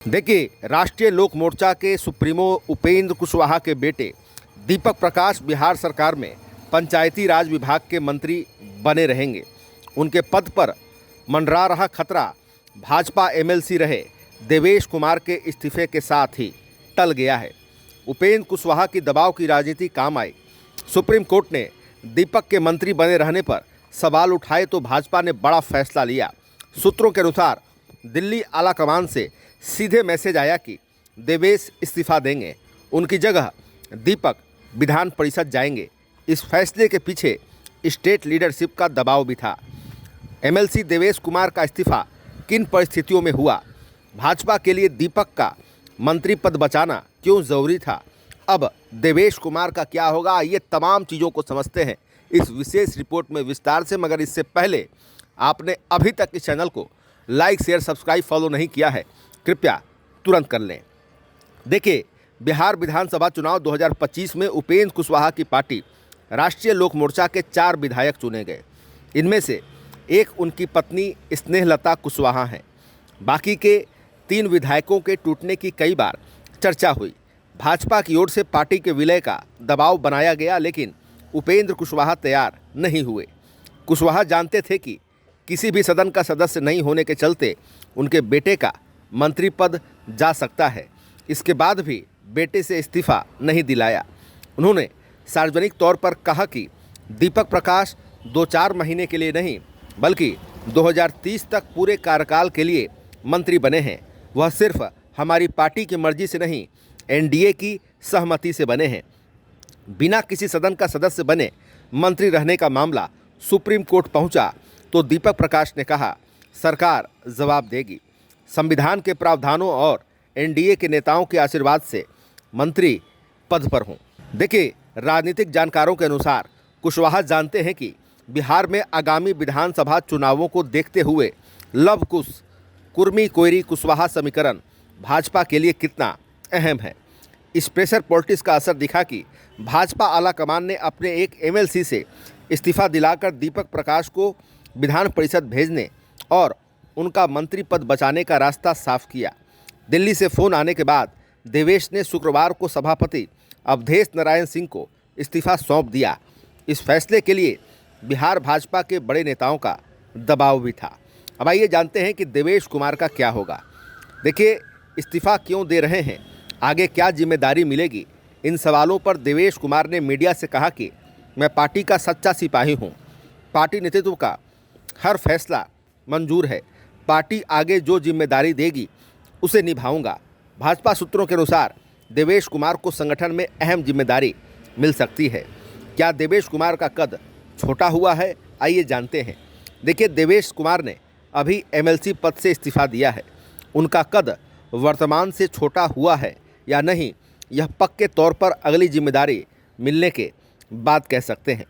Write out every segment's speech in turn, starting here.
देखिए, राष्ट्रीय लोक मोर्चा के सुप्रीमो उपेंद्र कुशवाहा के बेटे दीपक प्रकाश बिहार सरकार में पंचायती राज विभाग के मंत्री बने रहेंगे। उनके पद पर मंडरा रहा खतरा भाजपा एमएलसी रहे देवेश कुमार के इस्तीफे के साथ ही टल गया है। उपेंद्र कुशवाहा की दबाव की राजनीति काम आई। सुप्रीम कोर्ट ने दीपक के मंत्री बने रहने पर सवाल उठाए तो भाजपा ने बड़ा फैसला लिया। सूत्रों के अनुसार दिल्ली आला कमान से सीधे मैसेज आया कि देवेश इस्तीफा देंगे, उनकी जगह दीपक विधान परिषद जाएंगे। इस फैसले के पीछे स्टेट लीडरशिप का दबाव भी था। एमएलसी देवेश कुमार का इस्तीफा किन परिस्थितियों में हुआ, भाजपा के लिए दीपक का मंत्री पद बचाना क्यों ज़रूरी था, अब देवेश कुमार का क्या होगा, ये तमाम चीज़ों को समझते हैं इस विशेष रिपोर्ट में विस्तार से। मगर इससे पहले आपने अभी तक इस चैनल को लाइक शेयर सब्सक्राइब फॉलो नहीं किया है, कृपया तुरंत कर लें। देखिए, बिहार विधानसभा चुनाव 2025 में उपेंद्र कुशवाहा की पार्टी राष्ट्रीय लोक मोर्चा के 4 विधायक चुने गए। इनमें से एक उनकी पत्नी स्नेहलता कुशवाहा हैं। बाकी के 3 विधायकों के टूटने की कई बार चर्चा हुई। भाजपा की ओर से पार्टी के विलय का दबाव बनाया गया, लेकिन उपेंद्र कुशवाहा तैयार नहीं हुए। कुशवाहा जानते थे कि किसी भी सदन का सदस्य नहीं होने के चलते उनके बेटे का मंत्री पद जा सकता है। इसके बाद भी बेटे से इस्तीफा नहीं दिलाया। उन्होंने सार्वजनिक तौर पर कहा कि दीपक प्रकाश 2-4 महीने के लिए नहीं बल्कि 2030 तक पूरे कार्यकाल के लिए मंत्री बने हैं। वह सिर्फ हमारी पार्टी की मर्जी से नहीं, एनडीए की सहमति से बने हैं। बिना किसी सदन का सदस्य बने मंत्री रहने का मामला सुप्रीम कोर्ट पहुंचा तो दीपक प्रकाश ने कहा, सरकार जवाब देगी। संविधान के प्रावधानों और एनडीए के नेताओं के आशीर्वाद से मंत्री पद पर हूं। देखिए, राजनीतिक जानकारों के अनुसार कुशवाहा जानते हैं कि बिहार में आगामी विधानसभा चुनावों को देखते हुए लव कुश कुर्मी कोयरी कुशवाहा समीकरण भाजपा के लिए कितना अहम है। इस प्रेशर पॉलिटिक्स का असर दिखा कि भाजपा आला कमान ने अपने एक एमएलसी से इस्तीफा दिलाकर दीपक प्रकाश को विधान परिषद भेजने और उनका मंत्री पद बचाने का रास्ता साफ किया। दिल्ली से फ़ोन आने के बाद देवेश ने शुक्रवार को सभापति अवधेश नारायण सिंह को इस्तीफा सौंप दिया। इस फैसले के लिए बिहार भाजपा के बड़े नेताओं का दबाव भी था। अब आइए जानते हैं कि देवेश कुमार का क्या होगा। देखिए, इस्तीफा क्यों दे रहे हैं, आगे क्या जिम्मेदारी मिलेगी, इन सवालों पर देवेश कुमार ने मीडिया से कहा कि मैं पार्टी का सच्चा सिपाही हूँ। पार्टी नेतृत्व का हर फैसला मंजूर है। पार्टी आगे जो जिम्मेदारी देगी उसे निभाऊंगा। भाजपा सूत्रों के अनुसार देवेश कुमार को संगठन में अहम जिम्मेदारी मिल सकती है। क्या देवेश कुमार का कद छोटा हुआ है, आइए जानते हैं। देखिए, देवेश कुमार ने अभी एमएलसी पद से इस्तीफा दिया है। उनका कद वर्तमान से छोटा हुआ है या नहीं, यह पक्के तौर पर अगली जिम्मेदारी मिलने के बाद कह सकते हैं।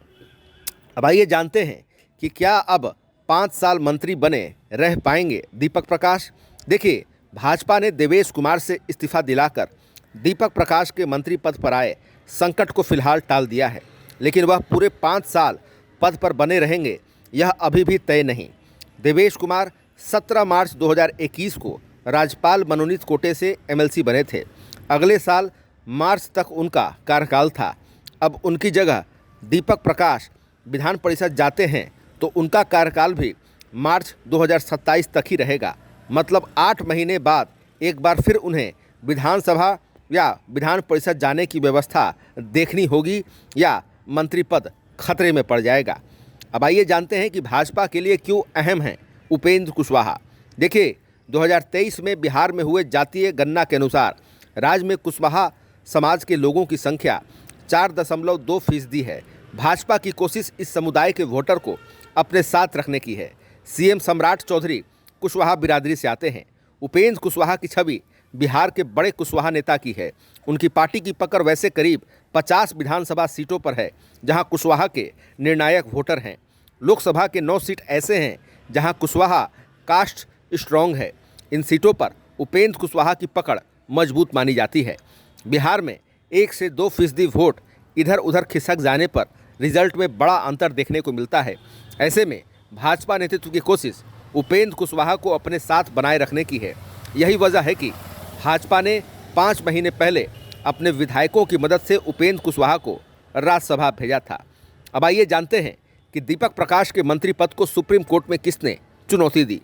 अब आइए जानते हैं कि क्या अब 5 साल मंत्री बने रह पाएंगे दीपक प्रकाश। देखिए, भाजपा ने देवेश कुमार से इस्तीफा दिलाकर दीपक प्रकाश के मंत्री पद पर आए संकट को फिलहाल टाल दिया है, लेकिन वह पूरे 5 साल पद पर बने रहेंगे यह अभी भी तय नहीं। देवेश कुमार 17 मार्च 2021 को राज्यपाल मनोनीत कोटे से एमएलसी बने थे। अगले साल मार्च तक उनका कार्यकाल था। अब उनकी जगह दीपक प्रकाश विधान परिषद जाते हैं तो उनका कार्यकाल भी मार्च 2027 तक ही रहेगा। मतलब 8 महीने बाद एक बार फिर उन्हें विधानसभा या विधान परिषद जाने की व्यवस्था देखनी होगी या मंत्री पद खतरे में पड़ जाएगा। अब आइए जानते हैं कि भाजपा के लिए क्यों अहम है उपेंद्र कुशवाहा। देखिए, 2023 में बिहार में हुए जातीय गणना के अनुसार राज्य में कुशवाहा समाज के लोगों की संख्या 4.2% है। भाजपा की कोशिश इस समुदाय के वोटर को अपने साथ रखने की है। सीएम सम्राट चौधरी कुशवाहा बिरादरी से आते हैं। उपेंद्र कुशवाहा की छवि बिहार के बड़े कुशवाहा नेता की है। उनकी पार्टी की पकड़ वैसे करीब 50 विधानसभा सीटों पर है जहां कुशवाहा के निर्णायक वोटर हैं। लोकसभा के 9 सीट ऐसे हैं जहां कुशवाहा कास्ट स्ट्रॉन्ग है। इन सीटों पर उपेंद्र कुशवाहा की पकड़ मजबूत मानी जाती है। बिहार में 1 से 2% वोट इधर उधर खिसक जाने पर रिजल्ट में बड़ा अंतर देखने को मिलता है। ऐसे में भाजपा नेतृत्व की कोशिश उपेंद्र कुशवाहा को अपने साथ बनाए रखने की है। यही वजह है कि भाजपा ने 5 महीने पहले अपने विधायकों की मदद से उपेंद्र कुशवाहा को राज्यसभा भेजा था। अब आइए जानते हैं कि दीपक प्रकाश के मंत्री पद को सुप्रीम कोर्ट में किसने चुनौती दी।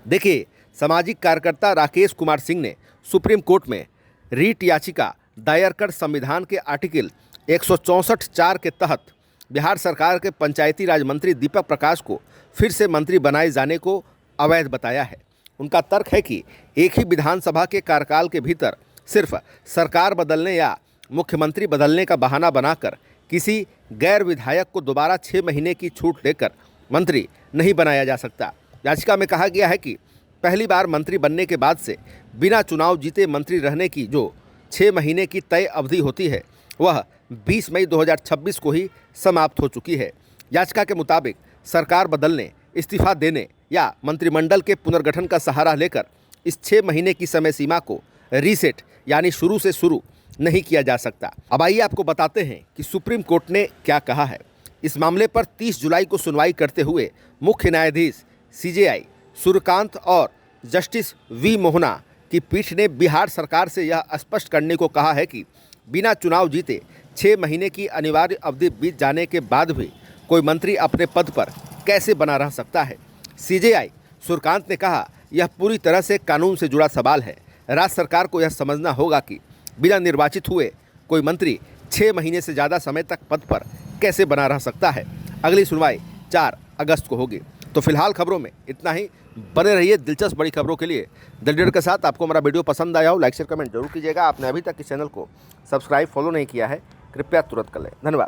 देखिए, सामाजिक कार्यकर्ता राकेश कुमार सिंह ने सुप्रीम कोर्ट में रीट याचिका दायर कर संविधान के आर्टिकल 164(4) के तहत बिहार सरकार के पंचायती राज मंत्री दीपक प्रकाश को फिर से मंत्री बनाए जाने को अवैध बताया है। उनका तर्क है कि एक ही विधानसभा के कार्यकाल के भीतर सिर्फ सरकार बदलने या मुख्यमंत्री बदलने का बहाना बनाकर किसी गैर विधायक को दोबारा 6 महीने की छूट देकर मंत्री नहीं बनाया जा सकता। याचिका में कहा गया है कि पहली बार मंत्री बनने के बाद से बिना चुनाव जीते मंत्री रहने की जो 6 महीने की तय अवधि होती है वह 20 मई 2026 को ही समाप्त हो चुकी है। याचिका के मुताबिक सरकार बदलने, इस्तीफा देने या मंत्रिमंडल के पुनर्गठन का सहारा लेकर इस 6 महीने की समय सीमा को रीसेट यानी शुरू से शुरू नहीं किया जा सकता। अब आइए आपको बताते हैं कि सुप्रीम कोर्ट ने क्या कहा है। इस मामले पर 30 जुलाई को सुनवाई करते हुए मुख्य न्यायाधीश CJI सूर्यकांत और जस्टिस V मोहना की पीठ ने बिहार सरकार से यह स्पष्ट करने को कहा है कि बिना चुनाव जीते 6 महीने की अनिवार्य अवधि बीत जाने के बाद भी कोई मंत्री अपने पद पर कैसे बना रह सकता है। CJI सूर्यकांत ने कहा, यह पूरी तरह से कानून से जुड़ा सवाल है। राज्य सरकार को यह समझना होगा कि बिना निर्वाचित हुए कोई मंत्री 6 महीने से ज़्यादा समय तक पद पर कैसे बना रह सकता है। अगली सुनवाई 4 अगस्त को होगी। तो फिलहाल खबरों में इतना ही। बने रहिए दिलचस्प बड़ी खबरों के लिए द लीडर के साथ। आपको हमारा वीडियो पसंद आया हो, लाइक शेयर कमेंट जरूर कीजिएगा। आपने अभी तक इस चैनल को सब्सक्राइब फॉलो नहीं किया है, कृपया तुरंत कर लें। धन्यवाद।